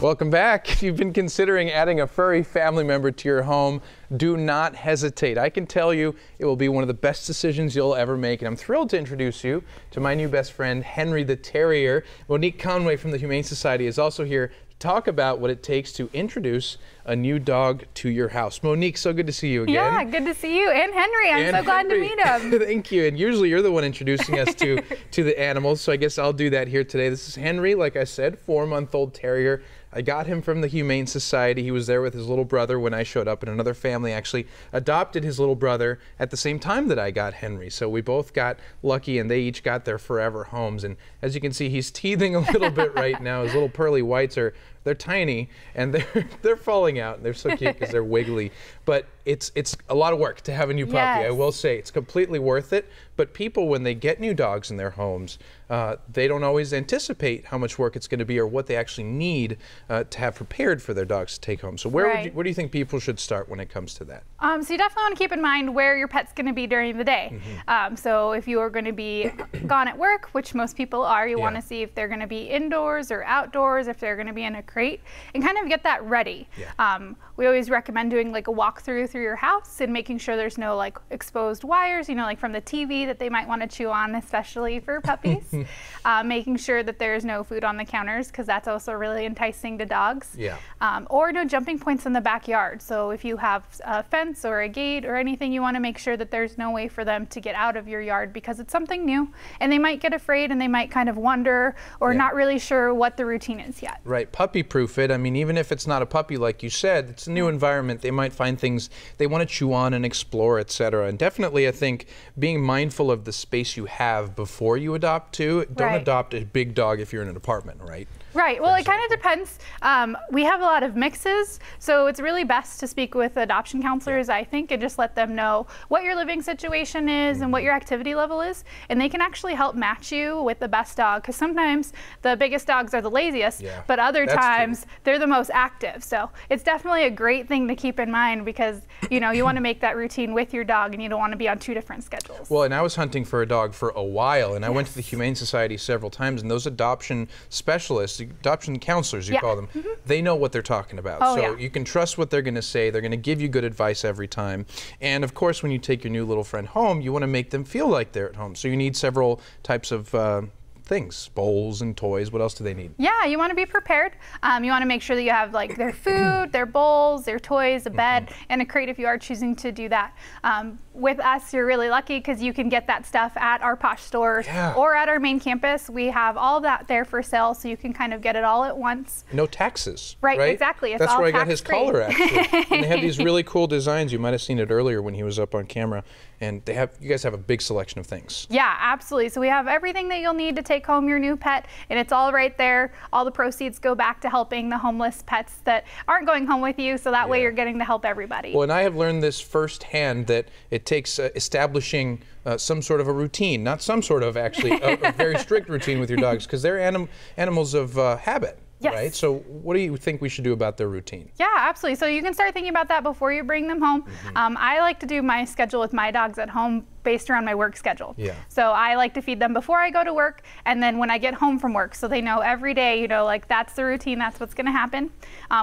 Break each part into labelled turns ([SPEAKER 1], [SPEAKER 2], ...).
[SPEAKER 1] Welcome back. If you've been considering adding a furry family member to your home, do not hesitate. I can tell you it will be one of the best decisions you'll ever make, and I'm thrilled to introduce you to my new best friend, Henry the Terrier. Monique Conway from the Humane Society is also here to talk about what it takes to introduce a new dog to your house. Monique, so good to see you again.
[SPEAKER 2] Yeah, good to see you, and Henry. I'm so glad to meet him.
[SPEAKER 1] Thank you. And usually you're the one introducing us to the animals, so I guess I'll do that here today. This is Henry, like I said, 4-month-old terrier. I got him from the Humane Society. He was there with his little brother when I showed up, and another family actually adopted his little brother at the same time that I got Henry. So we both got lucky, and they each got their forever homes. And as you can see, he's teething a little bit right now. His little pearly whites they're tiny, and they're falling out. They're so cute because they're wiggly. But it's a lot of work to have a new puppy. Yes. I will say it's completely worth it. But people, when they get new dogs in their homes, they don't always anticipate how much work it's going to be or what they actually need to have prepared for their dogs to take home. So where do you think people should start when it comes to that?
[SPEAKER 2] So you definitely want to keep in mind where your pet's going to be during the day. Mm-hmm. So if you are going to be gone at work, which most people are, you want to see if they're going to be indoors or outdoors, if they're going to be in a crate, and kind of get that ready. Yeah. We always recommend doing like a walkthrough through your house and making sure there's no like exposed wires, you know, like from the TV that they might want to chew on, especially for puppies. Making sure that there's no food on the counters, because that's also really enticing to dogs. Yeah. Or no jumping points in the backyard. So if you have a fence or a gate or anything, you want to make sure that there's no way for them to get out of your yard, because it's something new and they might get afraid and they might kind of wonder or not really sure what the routine is yet.
[SPEAKER 1] Right. Puppy proof it. I mean, even if it's not a puppy, like you said, it's a new environment. They might find things they want to chew on and explore, etc. And definitely, I think, being mindful of the space you have before you adopt too. Don't adopt a big dog if you're in an apartment, right?
[SPEAKER 2] Right. Well, it kind of depends. We have a lot of mixes, so it's really best to speak with adoption counselors, I think, and just let them know what your living situation is and what your activity level is, and they can actually help match you with the best dog, because sometimes the biggest dogs are the laziest, but other times they're the most active. So it's definitely a great thing to keep in mind, because you know you want to make that routine with your dog, and you don't want to be on 2 different schedules.
[SPEAKER 1] Well, and I was hunting for a dog for a while, and I went to the Humane Society several times, and those adoption specialists, adoption counselors, you call them, they know what they're talking about. So you can trust what they're going to say. They're going to give you good advice every time. And of course, when you take your new little friend home, you want to make them feel like they're at home. So you need several types of things, bowls and toys. What else do they need? Yeah,
[SPEAKER 2] you want to be prepared. You want to make sure that you have like their food, their bowls, their toys, a bed, and a crate if you are choosing to do that. With us, you're really lucky because you can get that stuff at our Posh stores or at our main campus. We have all of that there for sale, so you can kind of get it all at once.
[SPEAKER 1] No taxes.
[SPEAKER 2] Right? Exactly. It's
[SPEAKER 1] That's
[SPEAKER 2] all
[SPEAKER 1] where I got his collar, actually. And they have these really cool designs. You might have seen it earlier when he was up on camera. And you guys have a big selection of things.
[SPEAKER 2] Yeah, absolutely. So we have everything that you'll need to take home your new pet, and it's all right there. All the proceeds go back to helping the homeless pets that aren't going home with you, so that way you're getting to help everybody.
[SPEAKER 1] Well, and I have learned this firsthand, that it takes establishing some sort of a routine, not some sort of, actually, a very strict routine with your dogs, because they're animals of habit. Yes. Right? So what do you think we should do about their routine?
[SPEAKER 2] Yeah, absolutely. So you can start thinking about that before you bring them home. I like to do my schedule with my dogs at home based around my work schedule. Yeah. So I like to feed them before I go to work, and then when I get home from work, so they know every day, you know, like that's the routine, that's what's going to happen.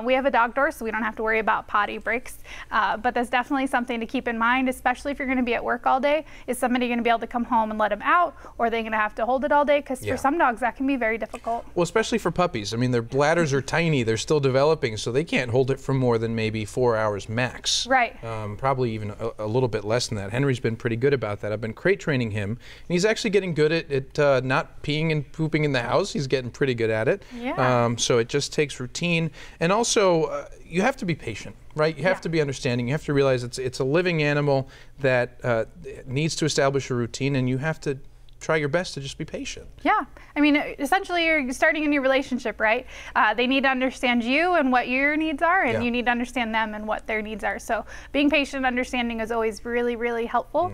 [SPEAKER 2] We have a dog door, so we don't have to worry about potty breaks. But that's definitely something to keep in mind, especially if you're going to be at work all day. Is somebody going to be able to come home and let them out, or are they going to have to hold it all day? Because for some dogs, that can be very difficult.
[SPEAKER 1] Well, especially for puppies. I mean, their bladders are tiny, they're still developing, so they can't hold it for more than maybe 4 hours max.
[SPEAKER 2] Right.
[SPEAKER 1] Probably even a little bit less than that. Henry's been pretty good about that. I've been crate training him, and he's actually getting good at not peeing and pooping in the house. He's getting pretty good at it. Yeah. So it just takes routine, and also you have to be patient, right? You have to be understanding. You have to realize it's a living animal that needs to establish a routine, and you have to try your best to just be patient.
[SPEAKER 2] Yeah, I mean, essentially you're starting a new relationship, right? They need to understand you and what your needs are, and you need to understand them and what their needs are. So being patient and understanding is always really, really helpful.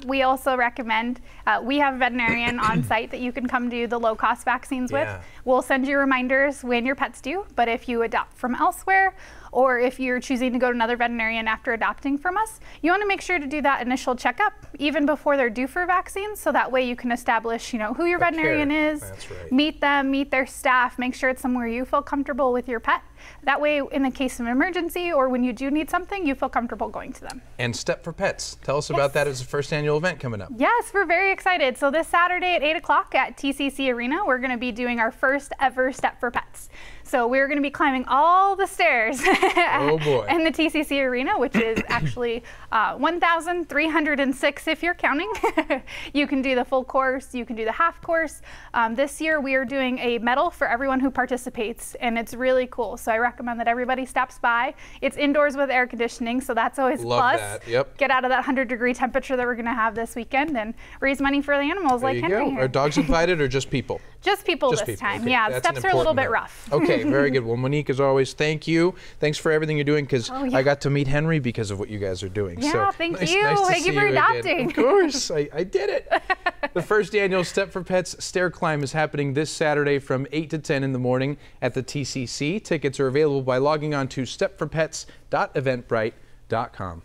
[SPEAKER 2] We also recommend, we have a veterinarian on site that you can come do the low-cost vaccines with. We'll send you reminders when your pet's due, but if you adopt from elsewhere, or if you're choosing to go to another veterinarian after adopting from us, you want to make sure to do that initial checkup even before they're due for vaccines, so that way way you can establish, you know, who your veterinarian is,
[SPEAKER 1] That's right.
[SPEAKER 2] meet them, meet their staff, make sure it's somewhere you feel comfortable with your pet. That way, in the case of an emergency or when you do need something, you feel comfortable going to them.
[SPEAKER 1] And Step for Pets. Tell us about that as the first annual event coming up.
[SPEAKER 2] Yes, we're very excited. So this Saturday at 8 o'clock at TCC Arena, we're going to be doing our first ever Step for Pets. So we're going to be climbing all the stairs
[SPEAKER 1] Oh boy.
[SPEAKER 2] in the TCC Arena, which is actually 1,306 if you're counting. You can do the full course, you can do the half course. This year we are doing a medal for everyone who participates, and it's really cool. So I recommend that everybody stops by. It's indoors with air conditioning, so that's always a
[SPEAKER 1] Love
[SPEAKER 2] plus.
[SPEAKER 1] that. Yep.
[SPEAKER 2] Get out of that 100-degree temperature that we're going to have this weekend and raise money for the animals
[SPEAKER 1] There
[SPEAKER 2] like
[SPEAKER 1] you
[SPEAKER 2] Henry
[SPEAKER 1] go.
[SPEAKER 2] here.
[SPEAKER 1] Are dogs invited or just people?
[SPEAKER 2] Just people
[SPEAKER 1] Just
[SPEAKER 2] this
[SPEAKER 1] people.
[SPEAKER 2] time.
[SPEAKER 1] Okay.
[SPEAKER 2] Yeah,
[SPEAKER 1] That's
[SPEAKER 2] steps
[SPEAKER 1] an
[SPEAKER 2] are a little
[SPEAKER 1] important
[SPEAKER 2] bit
[SPEAKER 1] note.
[SPEAKER 2] rough.
[SPEAKER 1] Okay, very good. Well, Monique, as always, thank you. Thanks for everything you're doing, because I got to meet Henry because of what you guys are doing.
[SPEAKER 2] Yeah,
[SPEAKER 1] So
[SPEAKER 2] thank
[SPEAKER 1] nice
[SPEAKER 2] you.
[SPEAKER 1] to
[SPEAKER 2] Thank you
[SPEAKER 1] see
[SPEAKER 2] for
[SPEAKER 1] again.
[SPEAKER 2] adopting.
[SPEAKER 1] Of course, I did it. The first annual Step for Pets stair climb is happening this Saturday from 8 to 10 in the morning at the TCC. Tickets are available by logging on to stepforpets.eventbrite.com.